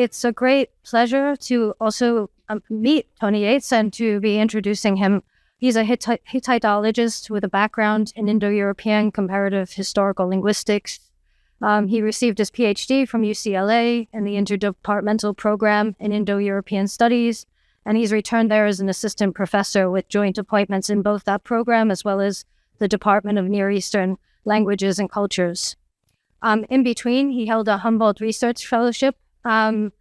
it's a great pleasure to also meet Tony Yates and to be introducing him. He's a Hittitologist with a background in Indo-European comparative historical linguistics. He received his PhD from UCLA in the interdepartmental program in Indo-European studies, and he's returned there as an assistant professor with joint appointments in both that program as well as the Department of Near Eastern Languages and Cultures. In between, he held a Humboldt Research Fellowship at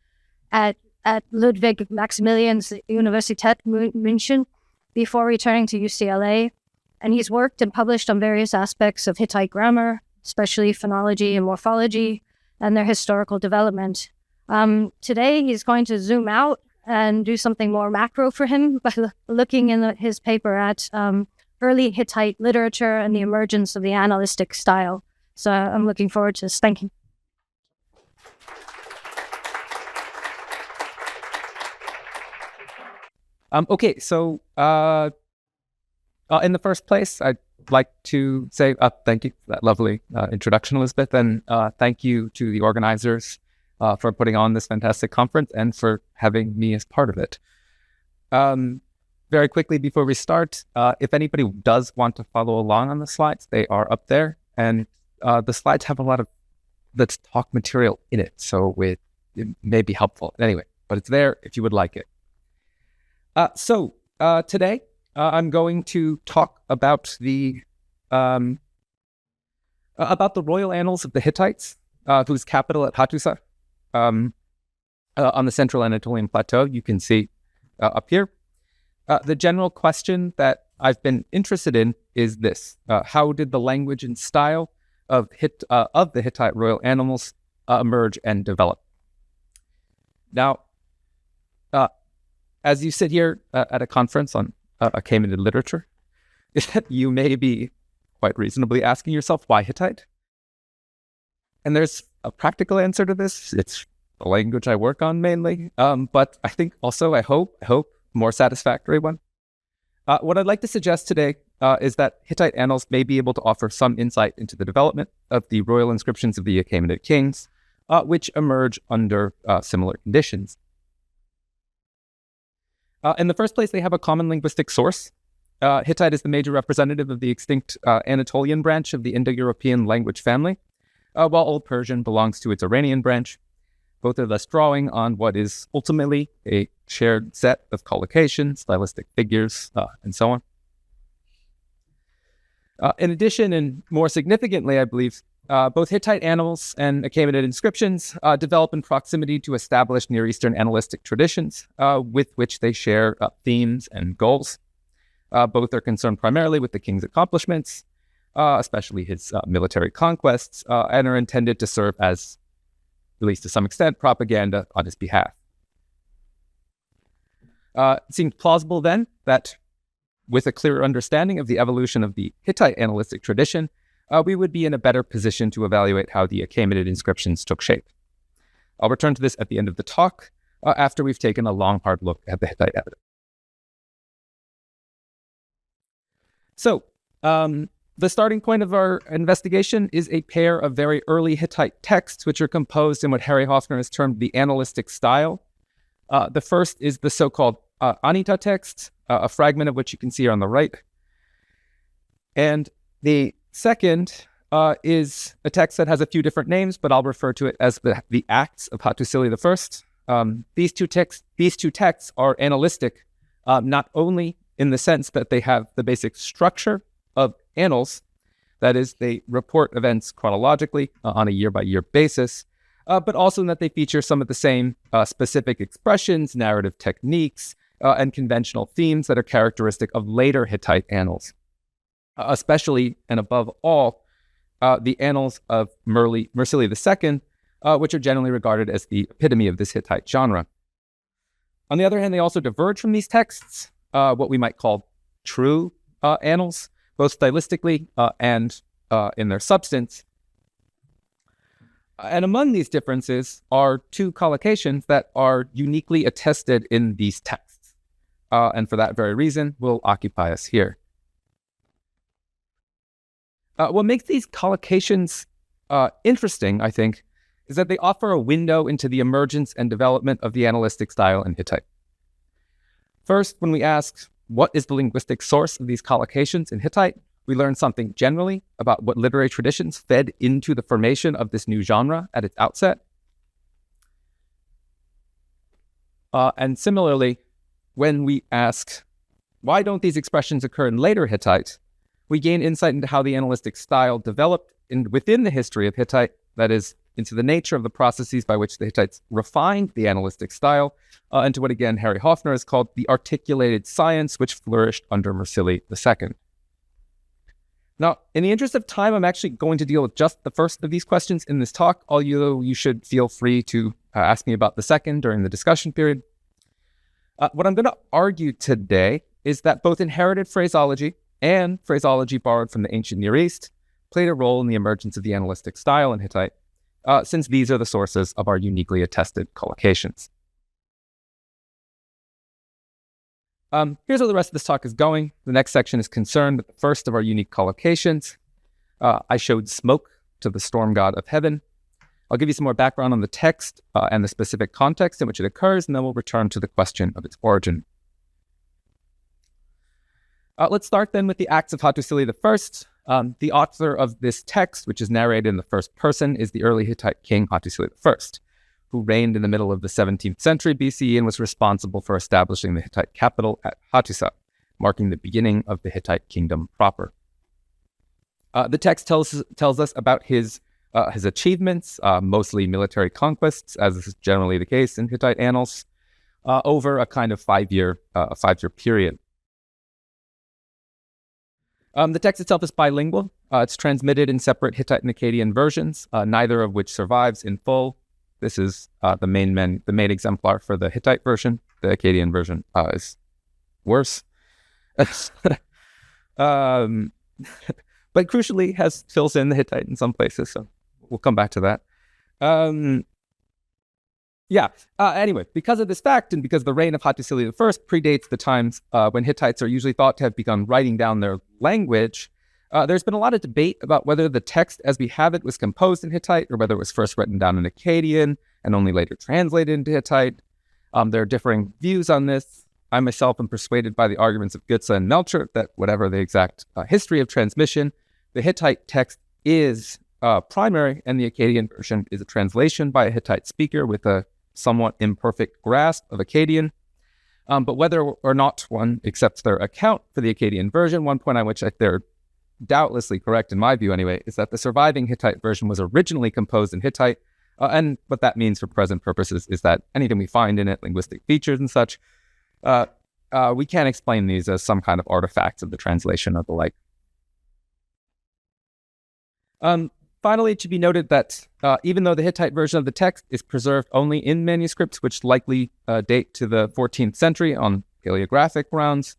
Ludwig Maximilians Universität München before returning to UCLA, and he's worked and published on various aspects of Hittite grammar, especially phonology and morphology, and their historical development. Today, he's going to zoom out and do something more macro for him by looking in his paper at early Hittite literature and the emergence of the Annalistic style. So I'm looking forward to this. Thank you. Okay, so in the first place, I'd like to say thank you for that lovely introduction, Elizabeth, and thank you to the organizers for putting on this fantastic conference and for having me as part of it. Very quickly before we start, if anybody does want to follow along on the slides, they are up there, and the slides have a lot of let's talk material in it, so it may be helpful. Anyway, but it's there if you would like it. So today I'm going to talk about the royal annals of the Hittites, whose capital at Hattusa on the central Anatolian plateau. You can see up here. The general question that I've been interested in is this: how did the language and style of the Hittite royal annals emerge and develop? Now, as you sit here at a conference on Achaemenid literature, you may be quite reasonably asking yourself, why Hittite? And there's a practical answer to this. It's the language I work on mainly, but I think also, I hope, more satisfactory one. What I'd like to suggest today is that Hittite annals may be able to offer some insight into the development of the royal inscriptions of the Achaemenid kings, which emerge under similar conditions. In the first place, they have a common linguistic source. Hittite is the major representative of the extinct Anatolian branch of the Indo-European language family, while Old Persian belongs to its Iranian branch. Both are thus drawing on what is ultimately a shared set of collocation, stylistic figures, and so on. In addition, and more significantly, I believe, both Hittite annals and Achaemenid inscriptions develop in proximity to established Near Eastern Annalistic traditions with which they share themes and goals. Both are concerned primarily with the king's accomplishments, especially his military conquests, and are intended to serve as, at least to some extent, propaganda on his behalf. It seems plausible then that with a clearer understanding of the evolution of the Hittite Annalistic tradition, we would be in a better position to evaluate how the Achaemenid inscriptions took shape. I'll return to this at the end of the talk, after we've taken a long, hard look at the Hittite evidence. So, the starting point of our investigation is a pair of very early Hittite texts, which are composed in what Harry Hoffner has termed the Annalistic style. The first is the so-called Anitta text, a fragment of which you can see on the right. And the second is a text that has a few different names, but I'll refer to it as the Acts of Hattušili I. These two texts are annalistic, not only in the sense that they have the basic structure of annals, that is, they report events chronologically on a year-by-year basis, but also in that they feature some of the same specific expressions, narrative techniques, and conventional themes that are characteristic of later Hittite annals. Especially and above all, the Annals of Mursili II, which are generally regarded as the epitome of this Hittite genre. On the other hand, they also diverge from these texts, what we might call true annals, both stylistically and in their substance. And among these differences are two collocations that are uniquely attested in these texts. And for that very reason, will occupy us here. What makes these collocations interesting, I think, is that they offer a window into the emergence and development of the Annalistic style in Hittite. First, when we ask, what is the linguistic source of these collocations in Hittite, we learn something generally about what literary traditions fed into the formation of this new genre at its outset. And similarly, when we ask, why don't these expressions occur in later Hittite, we gain insight into how the Annalistic style developed within the history of Hittite, that is, into the nature of the processes by which the Hittites refined the Annalistic style, and to what, again, Harry Hoffner has called the articulated science which flourished under Mursili II. Now, in the interest of time, I'm actually going to deal with just the first of these questions in this talk, although you should feel free to ask me about the second during the discussion period. What I'm going to argue today is that both inherited phraseology and phraseology borrowed from the ancient Near East played a role in the emergence of the Annalistic style in Hittite, since these are the sources of our uniquely attested collocations. Here's where the rest of this talk is going. The next section is concerned with the first of our unique collocations. I showed smoke to the storm god of heaven. I'll give you some more background on the text and the specific context in which it occurs, and then we'll return to the question of its origin. Let's start then with the Acts of Hattušili I. The author of this text, which is narrated in the first person, is the early Hittite king Hattušili I, who reigned in the middle of the 17th century BCE and was responsible for establishing the Hittite capital at Hattusa, marking the beginning of the Hittite kingdom proper. The text tells us about his achievements, mostly military conquests, as is generally the case in Hittite annals, over a kind of five-year period. The text itself is bilingual. It's transmitted in separate Hittite and Akkadian versions, neither of which survives in full. This is the main exemplar for the Hittite version. The Akkadian version is worse. But crucially fills in the Hittite in some places, so we'll come back to that. Anyway, because of this fact, and because the reign of Hattušili I predates the times when Hittites are usually thought to have begun writing down their language, there's been a lot of debate about whether the text as we have it was composed in Hittite or whether it was first written down in Akkadian and only later translated into Hittite. There are differing views on this. I myself am persuaded by the arguments of Goetze and Melcher that whatever the exact history of transmission, the Hittite text is primary, and the Akkadian version is a translation by a Hittite speaker with a somewhat imperfect grasp of Akkadian. But whether or not one accepts their account for the Akkadian version, one point on which they're doubtlessly correct in my view anyway, is that the surviving Hittite version was originally composed in Hittite, and what that means for present purposes is that anything we find in it, linguistic features and such, we can't explain these as some kind of artifacts of the translation or the like. Finally, it should be noted that even though the Hittite version of the text is preserved only in manuscripts which likely date to the 14th century on paleographic grounds,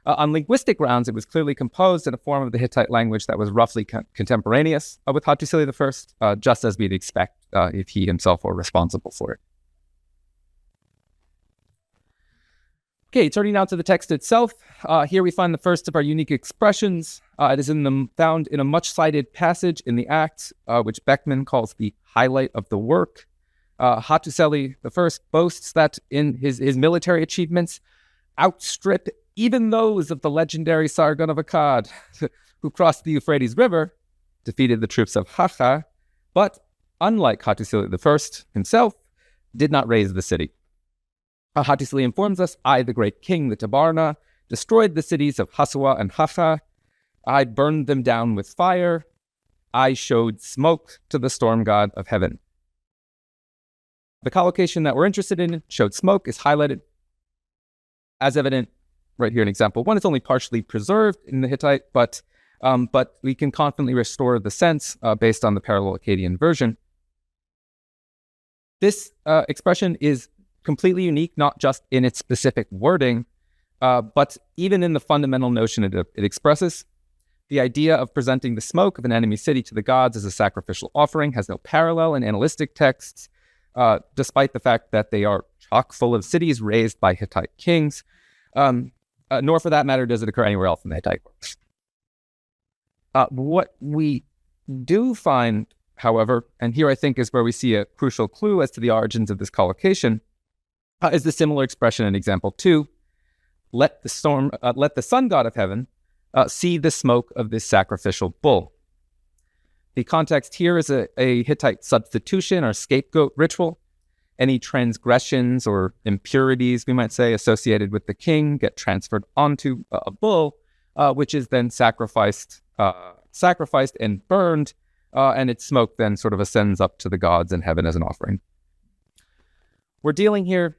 on linguistic grounds, it was clearly composed in a form of the Hittite language that was roughly contemporaneous with Hattušili I, just as we'd expect if he himself were responsible for it. Okay, turning now to the text itself. Here we find the first of our unique expressions. It is found in a much-cited passage in the Acts, which Beckman calls the highlight of the work. Hattušili I boasts that in his military achievements outstrip even those of the legendary Sargon of Akkad, who crossed the Euphrates River, defeated the troops of Hacha, but unlike Hattušili I himself, did not raise the city. Hattušili informs us, I, the great king, the Tabarna, destroyed the cities of Hasua and Hacha. I burned them down with fire. I showed smoke to the storm god of heaven. The collocation that we're interested in, showed smoke, is highlighted as evident right here in example 1. It's only partially preserved in the Hittite, but we can confidently restore the sense based on the parallel Akkadian version. This expression is completely unique, not just in its specific wording, but even in the fundamental notion it expresses. The idea of presenting the smoke of an enemy city to the gods as a sacrificial offering has no parallel in Annalistic texts, despite the fact that they are chock full of cities raised by Hittite kings, nor for that matter does it occur anywhere else in the Hittite works. What we do find, however, and here I think is where we see a crucial clue as to the origins of this collocation, is the similar expression in example 2, let the sun god of heaven see the smoke of this sacrificial bull. The context here is a Hittite substitution or scapegoat ritual. Any transgressions or impurities, we might say, associated with the king get transferred onto a bull, which is then sacrificed and burned, and its smoke then sort of ascends up to the gods in heaven as an offering. We're dealing here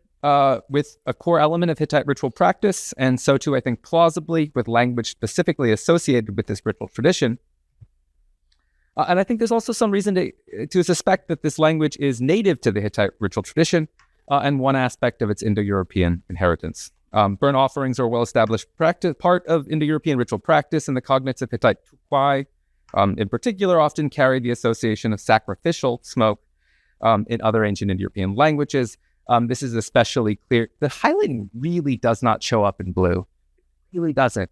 with a core element of Hittite ritual practice, and so too, I think, plausibly with language specifically associated with this ritual tradition. And I think there's also some reason to suspect that this language is native to the Hittite ritual tradition and one aspect of its Indo-European inheritance. Burnt offerings are a well-established part of Indo-European ritual practice, and the cognates of Hittite tuqui, in particular, often carry the association of sacrificial smoke in other ancient Indo-European languages. This is especially clear. The highlighting really does not show up in blue. It really doesn't.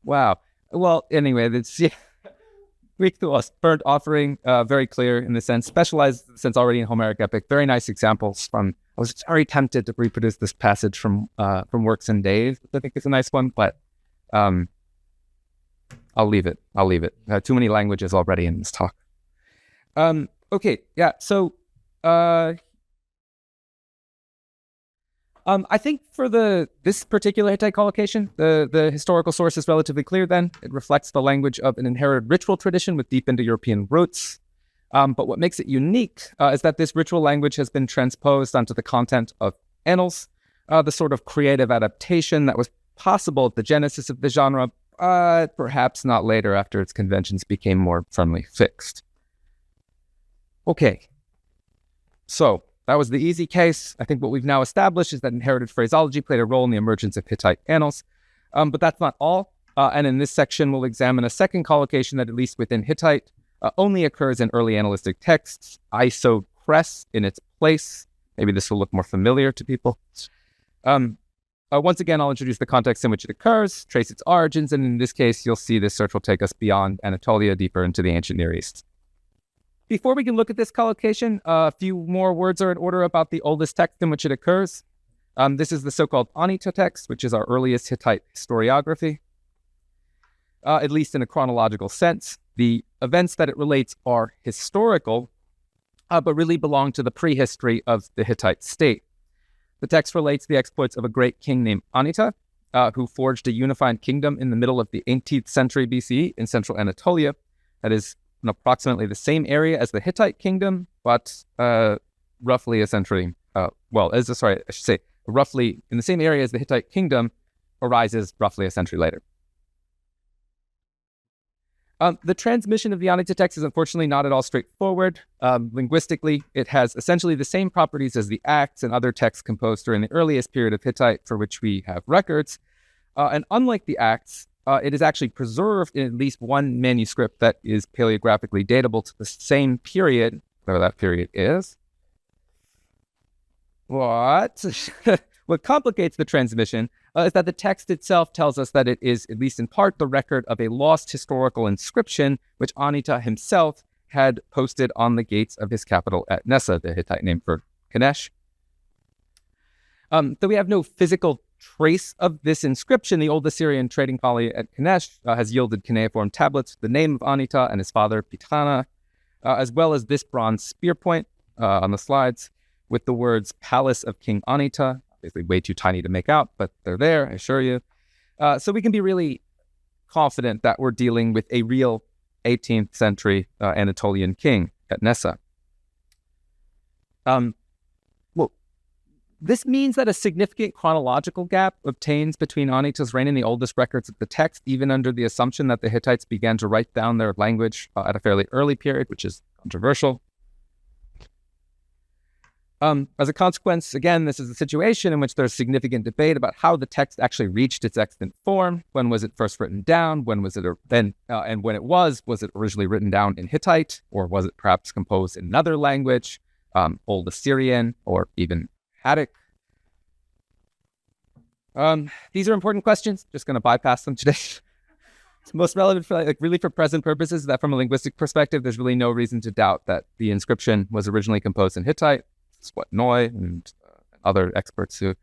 Wow. Well, anyway, Greek thuos, burnt offering, very clear in the sense, specialized sense already in Homeric epic. Very nice examples from. I was very tempted to reproduce this passage from Works and Days, which I think is a nice one, but I'll leave it. Too many languages already in this talk. Okay, yeah. So I think for this particular Hittite collocation, the historical source is relatively clear then. It reflects the language of an inherited ritual tradition with deep Indo-European roots. But what makes it unique is that this ritual language has been transposed onto the content of annals, the sort of creative adaptation that was possible at the genesis of the genre, but perhaps not later after its conventions became more firmly fixed. Okay, so that was the easy case. I think what we've now established is that inherited phraseology played a role in the emergence of Hittite annals. But that's not all. And in this section, we'll examine a second collocation that, at least within Hittite, only occurs in early annalistic texts. I sowed cress in its place. Maybe this will look more familiar to people. Once again, I'll introduce the context in which it occurs, trace its origins, and in this case, you'll see this search will take us beyond Anatolia, deeper into the ancient Near East. Before we can look at this collocation, a few more words are in order about the oldest text in which it occurs. This is the so-called Anitta text, which is our earliest Hittite historiography, at least in a chronological sense. The events that it relates are historical, but really belong to the prehistory of the Hittite state. The text relates the exploits of a great king named Anitta, who forged a unified kingdom in the middle of the 18th century BCE in central Anatolia. That is in approximately the same area as the Hittite kingdom, but roughly a century, roughly in the same area as the Hittite kingdom arises roughly a century later. The transmission of the Anitta text is unfortunately not at all straightforward. Linguistically, it has essentially the same properties as the Acts and other texts composed during the earliest period of Hittite for which we have records. And unlike the Acts, it is actually preserved in at least one manuscript that is paleographically datable to the same period, whatever that period is. What complicates the transmission is that the text itself tells us that it is, at least in part, the record of a lost historical inscription, which Anitta himself had posted on the gates of his capital at Nessa, the Hittite name for Kanesh. Though we have no physical trace of this inscription, the old Assyrian trading colony at Kanesh has yielded cuneiform tablets with the name of Anitta and his father Pitana, as well as this bronze spear point on the slides with the words Palace of King Anitta, basically way too tiny to make out, but they're there, I assure you. So we can be really confident that we're dealing with a real 18th century Anatolian king at Nessa. This means that a significant chronological gap obtains between Anitta's reign and the oldest records of the text, even under the assumption that the Hittites began to write down their language at a fairly early period, which is controversial. As a consequence, again, this is a situation in which there's significant debate about how the text actually reached its extant form. When was it first written down? When was it and when it was it originally written down in Hittite, or was it perhaps composed in another language, Old Assyrian, or even Attic? These are important questions. Just going to bypass them today. most relevant for really for present purposes is that from a linguistic perspective, there's really no reason to doubt that the inscription was originally composed in Hittite. It's what Noy and other experts who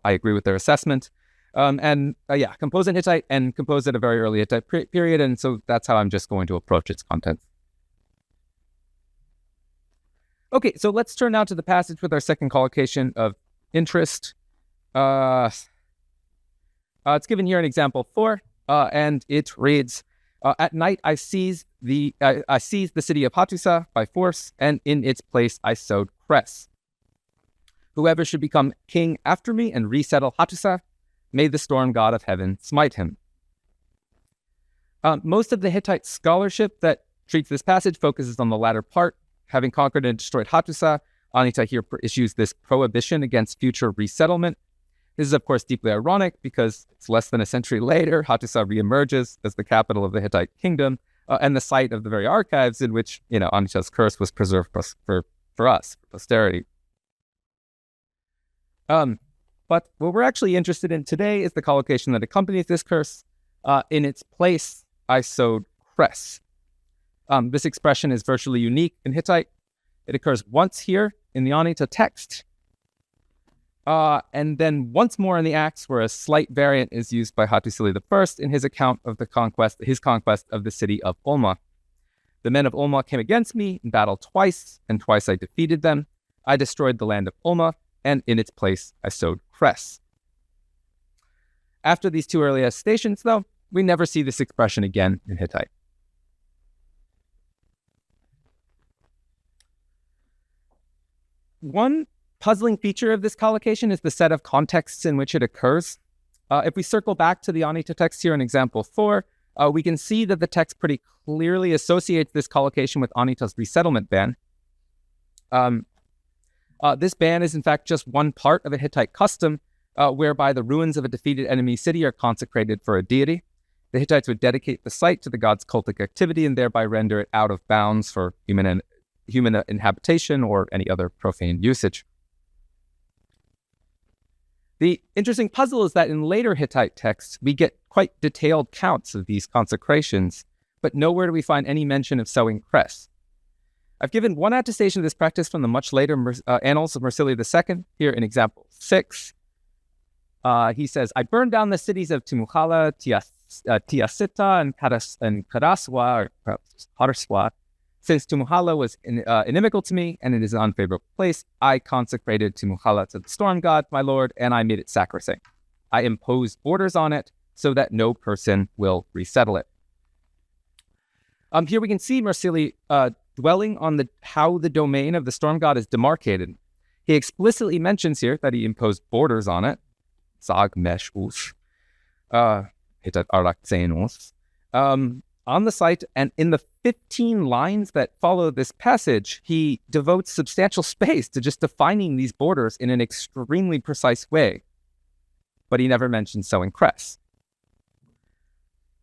I agree with their assessment. Composed in Hittite and composed at a very early Hittite period. And so that's how I'm just going to approach its content. Okay, so let's turn now to the passage with our second collocation of interest. It's given here in example 4, and it reads, at night I seized the city of Hattusa by force, and in its place I sowed cress. Whoever should become king after me and resettle Hattusa, may the storm god of heaven smite him. Most of the Hittite scholarship that treats this passage focuses on the latter part. Having conquered and destroyed Hattusa, Anitta here issues this prohibition against future resettlement. This is, of course, deeply ironic because it's less than a century later, Hattusa reemerges as the capital of the Hittite kingdom and the site of the very archives in which, Anitta's curse was preserved for us, for posterity. But what we're actually interested in today is the collocation that accompanies this curse. In its place, I sowed cress. This expression is virtually unique in Hittite. It occurs once here in the Anitta text, and then once more in the Acts, where a slight variant is used by Hattušili I in his account of his conquest of the city of Olma. The men of Olma came against me in battle twice, and twice I defeated them. I destroyed the land of Olma, and in its place I sowed cress. After these two early stations, though, we never see this expression again in Hittite. One puzzling feature of this collocation is the set of contexts in which it occurs. If we circle back to the Anitta text here in example 4, we can see that the text pretty clearly associates this collocation with Anitta's resettlement ban. This ban is in fact just one part of a Hittite custom whereby the ruins of a defeated enemy city are consecrated for a deity. The Hittites would dedicate the site to the god's cultic activity and thereby render it out of bounds for human inhabitation or any other profane usage. The interesting puzzle is that in later Hittite texts, we get quite detailed counts of these consecrations, but nowhere do we find any mention of sowing cress. I've given one attestation of this practice from the much later Annals of Hattušili II, here in example 6. He says, I burned down the cities of Tumuhala, Tiasita, and Karaswa, or perhaps Harswa. Since Tumuhala was inimical to me, and it is an unfavorable place, I consecrated Tumuhala to the storm god, my lord, and I made it sacrosanct. I imposed borders on it so that no person will resettle it. Here we can see Hattušili dwelling on how the domain of the storm god is demarcated. He explicitly mentions here that he imposed borders on it. Zag mesh us. Hittite arakzenos. On the site, and in the 15 lines that follow this passage, he devotes substantial space to just defining these borders in an extremely precise way. But he never mentions sowing cress.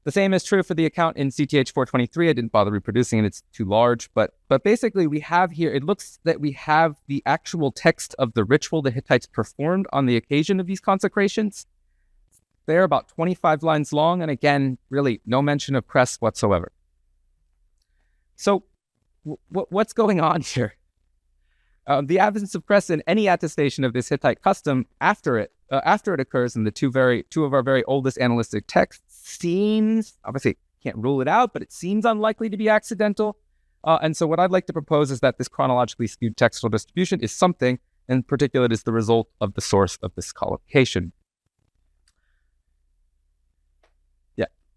The same is true for the account in CTH 423. I didn't bother reproducing it, it's too large. But basically we have here, it looks that we have the actual text of the ritual the Hittites performed on the occasion of these consecrations. They're about 25 lines long, and again, really no mention of cress whatsoever. So what's going on here? The absence of cress in any attestation of this Hittite custom after it occurs in the two of our very oldest annalistic texts seems, obviously can't rule it out, but it seems unlikely to be accidental. And so what I'd like to propose is that this chronologically skewed textual distribution is something, in particular, it is the result of the source of this collocation.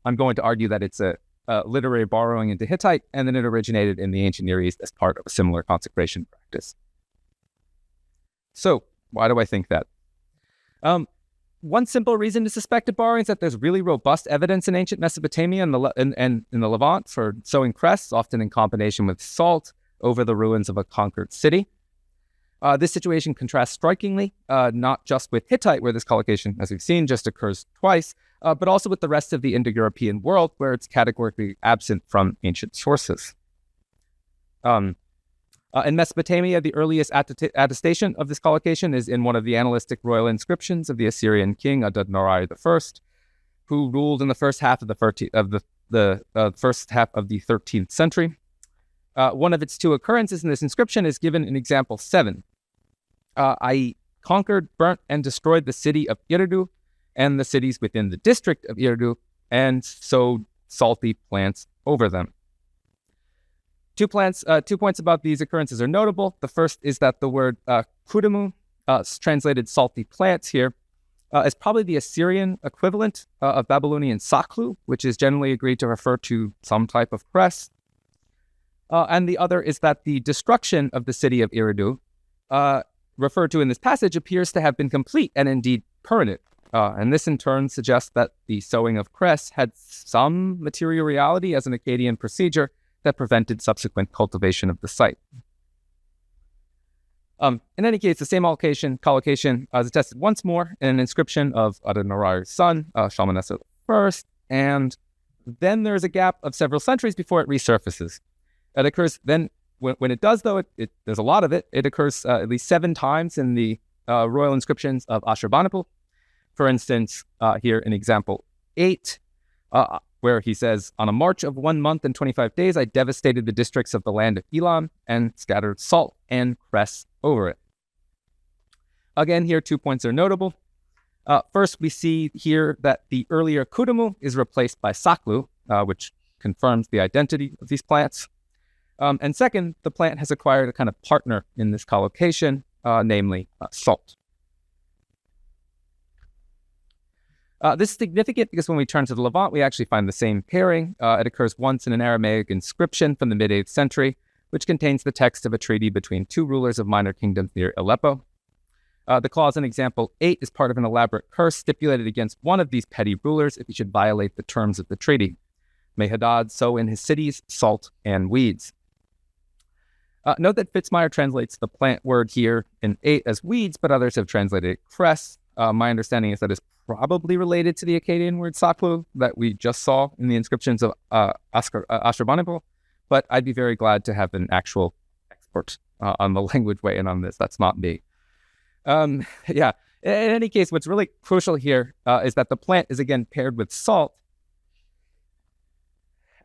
I'm going to argue that it's a literary borrowing into Hittite, and then it originated in the ancient Near East as part of a similar consecration practice. So, why do I think that? One simple reason to suspect a borrowing is that there's really robust evidence in ancient Mesopotamia and in the Levant for sowing cress, often in combination with salt, over the ruins of a conquered city. This situation contrasts strikingly, not just with Hittite, where this collocation, as we've seen, just occurs twice, but also with the rest of the Indo-European world, where it's categorically absent from ancient sources. In Mesopotamia, the earliest attestation of this collocation is in one of the Annalistic royal inscriptions of the Assyrian king Adad-Nirari I. who ruled in the first half of the first half of the 13th century. One of its two occurrences in this inscription is given in example 7. I conquered, burnt, and destroyed the city of Eridu and the cities within the district of Eridu, and sowed salty plants over them. 2 points about these occurrences are notable. The first is that the word kudamu, translated salty plants here, is probably the Assyrian equivalent of Babylonian saklu, which is generally agreed to refer to some type of cress. And the other is that the destruction of the city of Eridu, referred to in this passage, appears to have been complete and indeed permanent. And this in turn suggests that the sowing of cress had some material reality as an Akkadian procedure that prevented subsequent cultivation of the site. In any case, the same collocation is attested once more in an inscription of Adenarar's son, Shalmaneser I, and then there's a gap of several centuries before it resurfaces. It occurs then, when it does though, there's a lot of it. It occurs at least 7 times in the royal inscriptions of Ashurbanipal. For instance, here in example 8, where he says, on a march of 1 month and 25 days, I devastated the districts of the land of Elam and scattered salt and cress over it. Again, here 2 points are notable. First, we see here that the earlier kudamu is replaced by saklu, which confirms the identity of these plants. And second, the plant has acquired a kind of partner in this collocation, namely salt. This is significant because when we turn to the Levant, we actually find the same pairing. It occurs once in an Aramaic inscription from the mid-8th century, which contains the text of a treaty between 2 rulers of minor kingdoms near Aleppo. The clause in example 8 is part of an elaborate curse stipulated against one of these petty rulers if he should violate the terms of the treaty. May Hadad sow in his cities salt and weeds. Note that Fitzmyer translates the plant word here in 8 as weeds, but others have translated it cress. My understanding is that it's probably related to the Akkadian word saklu that we just saw in the inscriptions of Ashurbanipal, but I'd be very glad to have an actual expert on the language weigh in on this. That's not me. Yeah. In any case, what's really crucial here is that the plant is again paired with salt.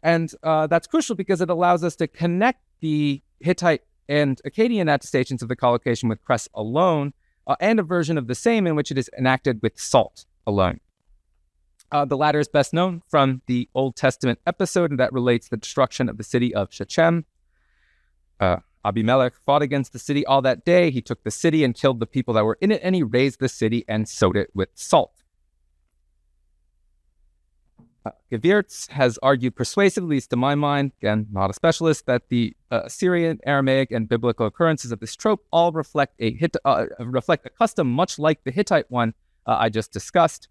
And that's crucial because it allows us to connect the Hittite and Akkadian attestations of the collocation with cress alone, and a version of the same in which it is enacted with salt alone. The latter is best known from the Old Testament episode that relates the destruction of the city of Shechem. Abimelech fought against the city all that day. He took the city and killed the people that were in it, and he razed the city and sowed it with salt. Gewirtz has argued persuasively, at least to my mind, again, not a specialist, that the Assyrian, Aramaic, and biblical occurrences of this trope all reflect a custom much like the Hittite one I just discussed.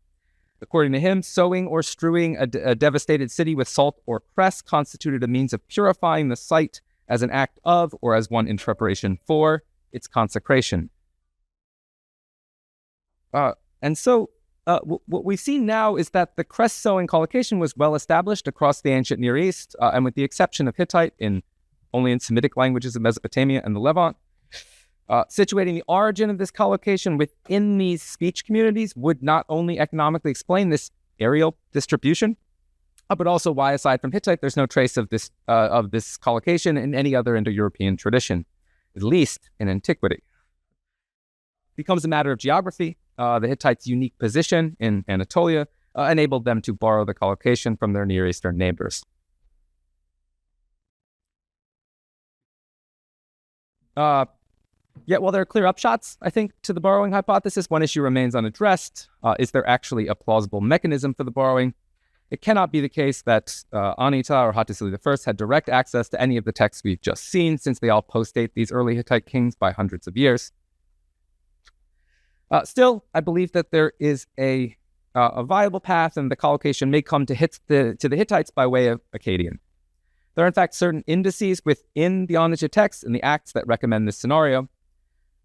According to him, sowing or strewing a devastated city with salt or cress constituted a means of purifying the site as an act of, or as one in preparation for, its consecration. And so, what we see now is that the cress sowing collocation was well established across the ancient Near East, and with the exception of Hittite, only in Semitic languages of Mesopotamia and the Levant. Situating the origin of this collocation within these speech communities would not only economically explain this aerial distribution, but also why, aside from Hittite, there's no trace of this collocation in any other Indo-European tradition, at least in antiquity. It becomes a matter of geography. The Hittites' unique position in Anatolia enabled them to borrow the collocation from their Near Eastern neighbors. Yet while there are clear upshots, I think, to the borrowing hypothesis, one issue remains unaddressed. Is there actually a plausible mechanism for the borrowing? It cannot be the case that Anitta or Hattušili I had direct access to any of the texts we've just seen, since they all postdate these early Hittite kings by hundreds of years. Still, I believe that there is a viable path, and the collocation may come to the Hittites by way of Akkadian. There are, in fact, certain indices within the Anitta texts and the Acts that recommend this scenario.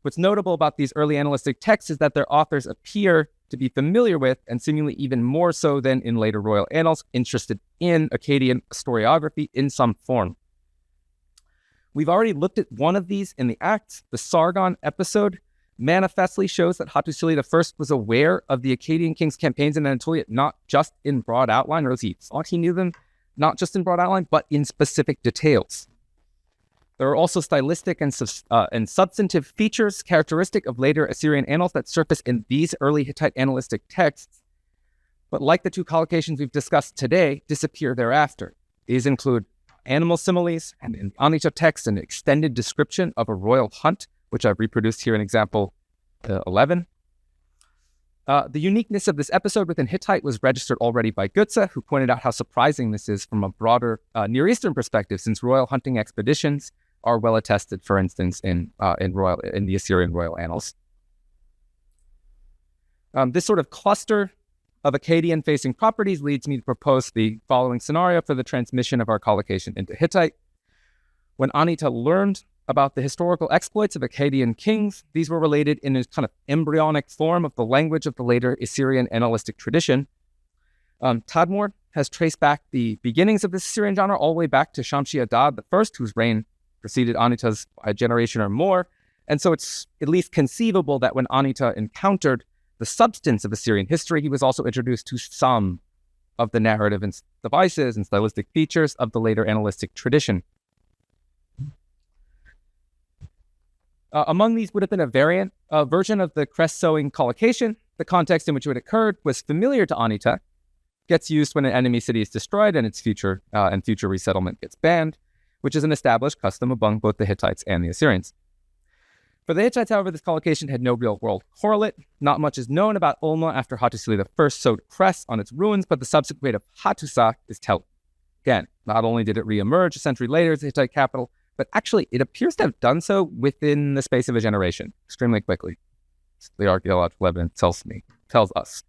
What's notable about these early Annalistic texts is that their authors appear to be familiar with, and seemingly even more so than in later royal annals, interested in Akkadian historiography in some form. We've already looked at one of these in the Acts, the Sargon episode, manifestly shows that Hattušili I was aware of the Akkadian king's campaigns in Anatolia, not just in broad outline, or at least he thought he knew them, not just in broad outline, but in specific details. There are also stylistic and substantive features characteristic of later Assyrian annals that surface in these early Hittite annalistic texts, but like the two collocations we've discussed today, disappear thereafter. These include animal similes, and in the Anitta text, an extended description of a royal hunt, which I've reproduced here in example 11. The uniqueness of this episode within Hittite was registered already by Goetze, who pointed out how surprising this is from a broader Near Eastern perspective, since royal hunting expeditions are well attested, for instance, in the Assyrian royal annals. This sort of cluster of Akkadian-facing properties leads me to propose the following scenario for the transmission of our collocation into Hittite. When Anitta learned about the historical exploits of Akkadian kings, these were related in a kind of embryonic form of the language of the later Assyrian annalistic tradition. Tadmor has traced back the beginnings of the Assyrian genre all the way back to Shamshi-Adad I, whose reign preceded Anitta's by a generation or more. And so it's at least conceivable that when Anitta encountered the substance of Assyrian history, he was also introduced to some of the narrative and devices and stylistic features of the later annalistic tradition. Among these would have been a version of the crest-sewing collocation. The context in which it occurred was familiar to Anitta, gets used when an enemy city is destroyed and its future resettlement gets banned, which is an established custom among both the Hittites and the Assyrians. For the Hittites, however, this collocation had no real-world correlate. Not much is known about Olma after Hattušili I sewed crests on its ruins, but the subsequent fate of Hattusa is telling. Again, not only did it re-emerge a century later as the Hittite capital, but actually it appears to have done so within the space of a generation, extremely quickly. The archaeological evidence tells us.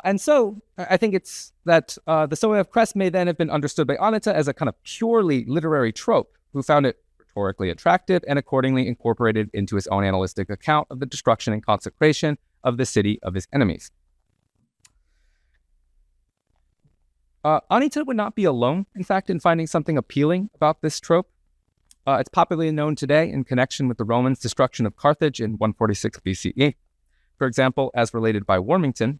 And so I think it's that the sewing of crests may then have been understood by Anitta as a kind of purely literary trope, who found it rhetorically attractive and accordingly incorporated into his own annalistic account of the destruction and consecration of the city of his enemies. Anitta would not be alone, in fact, in finding something appealing about this trope. It's popularly known today in connection with the Romans' destruction of Carthage in 146 BCE. For example, as related by Warmington,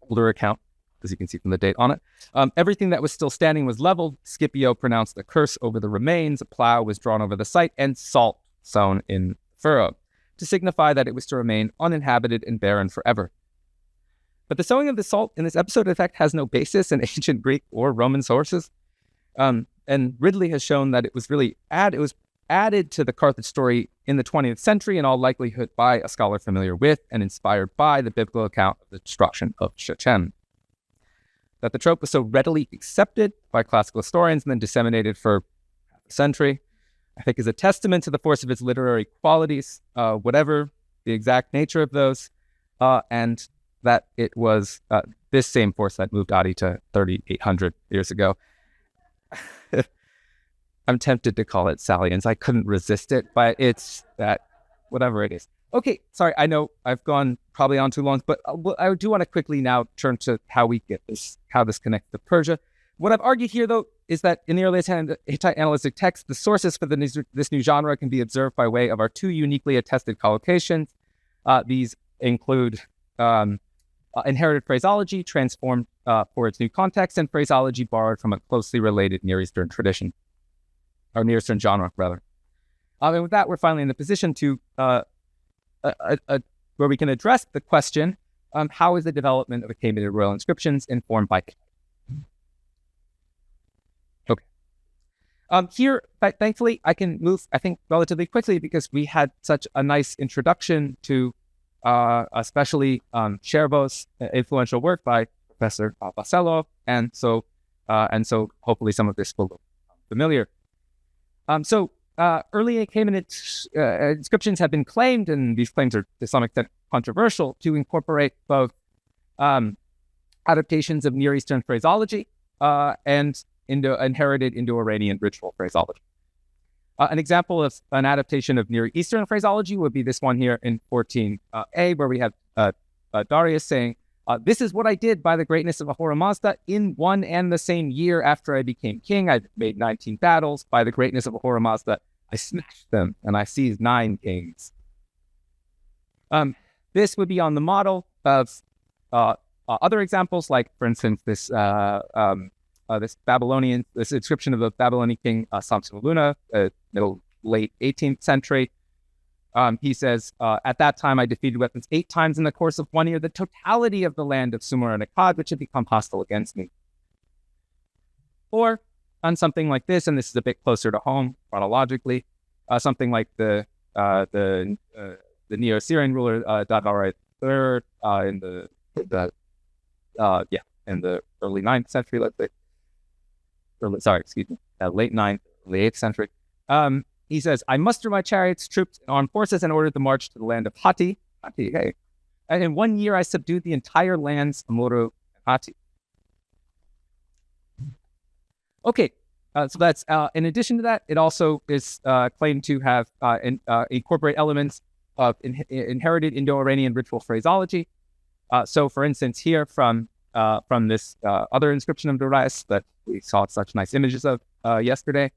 older account, as you can see from the date on it, everything that was still standing was leveled. Scipio pronounced a curse over the remains, a plow was drawn over the site, and salt sown in furrow, to signify that it was to remain uninhabited and barren forever. But the sowing of the salt in this episode, in fact, has no basis in ancient Greek or Roman sources. And Ridley has shown that it was added to the Carthage story in the 20th century, in all likelihood by a scholar familiar with and inspired by the biblical account of the destruction of Shechem. That the trope was so readily accepted by classical historians and then disseminated for half a century, I think is a testament to the force of its literary qualities, whatever the exact nature of those, and that it was this same force that moved Adi to 3,800 years ago. I'm tempted to call it salience. I couldn't resist it, but it's that, whatever it is. Okay, sorry, I know I've gone probably on too long, but I do want to quickly now turn to how we get this, how this connects to Persia. What I've argued here, though, is that in the earliest Hittite annalistic text, the sources for this new genre can be observed by way of our two uniquely attested collocations. These include inherited phraseology transformed for its new context, and phraseology borrowed from a closely related Near Eastern tradition, or Near Eastern genre, rather. And with that, we're finally in the position to where we can address the question, how is the development of Achaemenid royal inscriptions informed by Hittite? Okay. Here, thankfully, I can move, I think, relatively quickly because we had such a nice introduction to especially Chervos's influential work by Professor Baselov, and so hopefully some of this will look familiar. Early Achaemenid inscriptions have been claimed, and these claims are to some extent controversial, to incorporate both adaptations of Near Eastern phraseology and inherited Indo-Iranian ritual phraseology. An example of an adaptation of Near Eastern phraseology would be this one here in 14a, where we have Darius saying, "This is what I did by the greatness of Ahura Mazda in one and the same year after I became king. I made 19 battles. By the greatness of Ahura Mazda, I smashed them, and I seized 9 kings. This would be on the model of other examples, like, for instance, this inscription of the Babylonian king Samsuniluna, late 18th century. He says, at that time, I defeated weapons 8 times in the course of 1 year, the totality of the land of Sumer and Akkad, which had become hostile against me. Or on something like this, and this is a bit closer to home chronologically, something like the Neo-Assyrian ruler Dadar III in the early 9th century, let's say. Late 9th, early 8th century. He says, I muster my chariots, troops, and armed forces and ordered the march to the land of Hatti. Hey. And in 1 year, I subdued the entire lands of Amuru and Hatti. Okay, so that's, in addition to that, it also is claimed to have incorporate elements of inherited Indo-Iranian ritual phraseology. So, for instance, here from this other inscription of Darius that we saw such nice images of yesterday,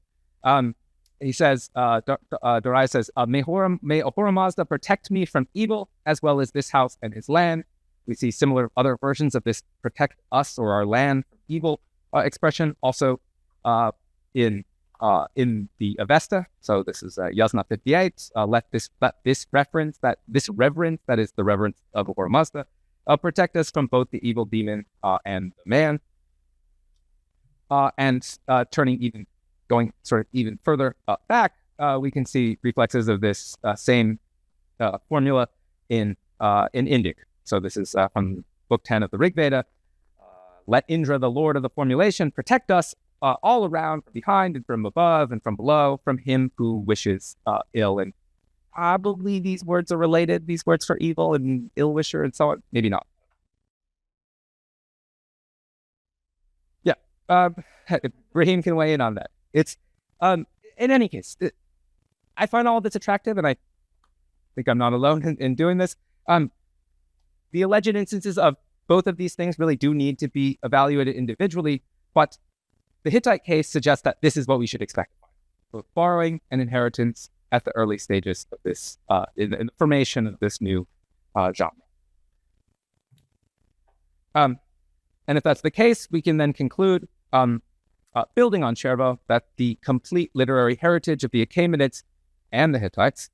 he says, Darius says, may Ahura Mazda protect me from evil, as well as this house and his land. We see similar other versions of this protect us or our land from evil expression also in the Avesta. So this is Yasna 58. Let this reverence, that is the reverence of Ahura Mazda, protect us from both the evil demon and the man. And going sort of even further back, we can see reflexes of this same formula in Indic. So this is from Book 10 of the Rig Veda. Let Indra, the lord of the formulation, protect us all around, from behind and from above and from below, from him who wishes ill. And probably these words are related, these words for evil and ill-wisher and so on. Maybe not. Yeah, Raheem can weigh in on that. It's, in any case, I find all of this attractive, and I think I'm not alone in doing this. The alleged instances of both of these things really do need to be evaluated individually, but the Hittite case suggests that this is what we should expect, both borrowing and inheritance at the early stages of this, in the formation of this new genre. And if that's the case, we can then conclude, building on Chervo, that the complete literary heritage of the Achaemenids and the Hittites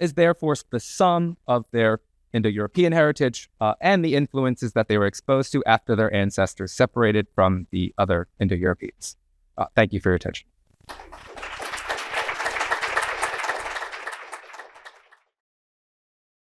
is therefore the sum of their Indo-European heritage and the influences that they were exposed to after their ancestors separated from the other Indo-Europeans. Thank you for your attention.